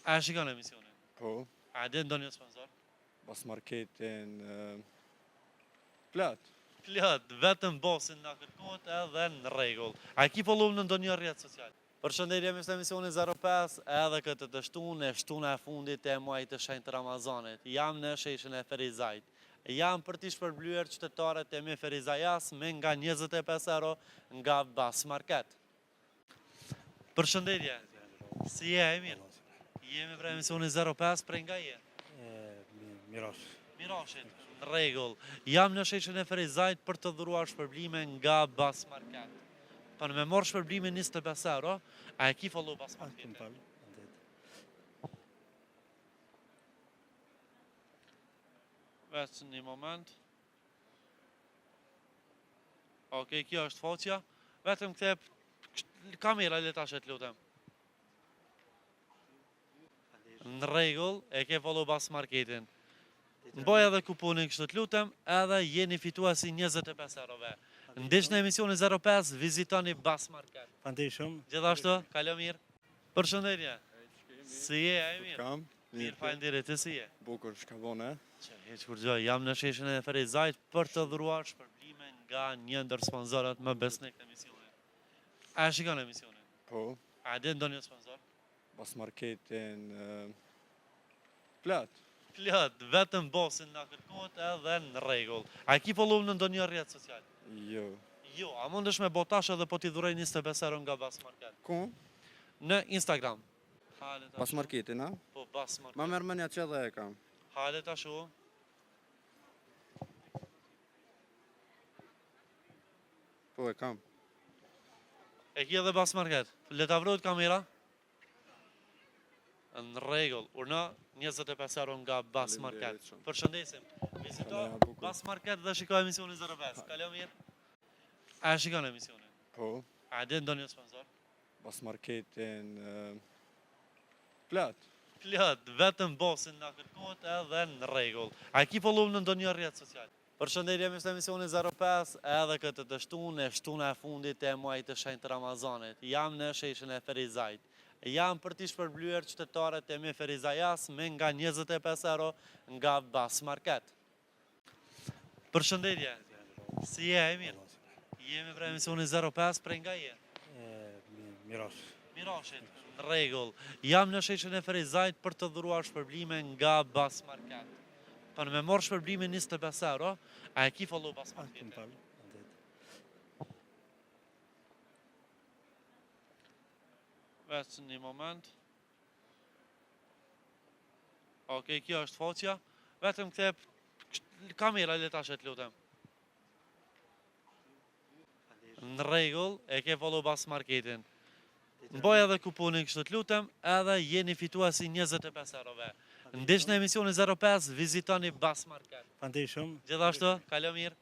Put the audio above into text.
A shikon emisionin? Po, A dhe ndonjë sponsor? Bas Marketin, plot. Plot, vetëm bosin na kërkohet edhe në rregull. A ki follow në ndonjë rrjet social? Përshëndetje, jemi në emisionin 05, edhe këtë të shtuna e fundit e muajit të shenjtë Ramazanit. Jam në sheshin e Ferizajt. Jam për t'i shpërblyer qytetarët e mi Ferizajas me nga 25 euro nga Bas Market. Përshëndetje, si je e mirë? Jemi për emisionin 05, prej nga je? Mirashit, në rregull. Jam në sheshin e Ferizajt për të dhuruar shpërblime nga Bas Market. Për me morë shpërblime 25 euro, a e ki follow Bas Marketin? Vetë një moment. Okej, kjo është focja. Vetëm këte kamera le tashet lutem. Në rregull, e ke follow Bas Marketin. Mboj edhe kuponin kështu të lutem, edhe jeni fituasi 25 eurove. Ndish në emisionin 05, vizitoni Bas Market. Faleminderit shumë. Gjithashtu, kalo mirë. Përshëndetje. Si je, e mirë? Kam, Mirë, faleminderit, ti si je? bukur shka vone. Që heq kur gjë, jam në sheshin e Ferizajt për të dhuruar shpërblime nga një ndër sponsorët më besnik të emisionin. A shikon emisionin? Po, A dhe ndonjë sponsor? Bas Marketin, plot. Plot, vetëm bosin na kërkohet edhe në rregull. A ki follow në ndonjë rrjet social? Jo. Jo, a mundesh me botash edhe po t'i dhurej 25 euro nga Bas Market? Ku? Në Instagram. Bas Marketin, a? Po, Bas Market. Ma merë mënja që dhe e kam. Hale ta shu. Po, e kam. E ki edhe Bas Market. Le ta vrojt kamera. Në rregull, urna 25 euro nga Bas Market. Faleminderit shumë. Përshëndesim. Vizito Faleminderit, bukur. Bas Market dhe shikoj emisionin 05. Kalo mirë. A shikon emisionin? Po, A dhe ndonjë sponsor? Bas Marketin, plot. Plot, vetëm bosin na kërkohet edhe në rregull. A ki follow në ndonjë rrjet social? Përshëndetje, jemi në emisionin 05, edhe këtë të shtuna e fundit e muajit të shenjtë Ramazanit. Jam në sheshin e Ferizajt. Jam për t'i shpërblyer qytetarët e mi Ferizajas me nga 25 euro nga Bas Market. Përshëndetje, si je e mirë? Jemi për emisionin 05, prej nga je? Mirashit, në rregull. Jam në sheshin e Ferizajt për të dhuruar shpërblime nga Bas Market. Për me morë shpërblime 25 euro, a e ki follow Bas Marketin? Vetë një moment. Okej, kjo është focja. Vetëm këte kamera le tashet lutem. Në rregull, e ke follow Bas Marketin. Mboj edhe kuponin kështu të lutem, edhe jeni fituasi 25 eurove. Ndish në emisionin 05, vizitoni Bas Market. Faleminderit shumë. Gjithashtu, kalo mirë.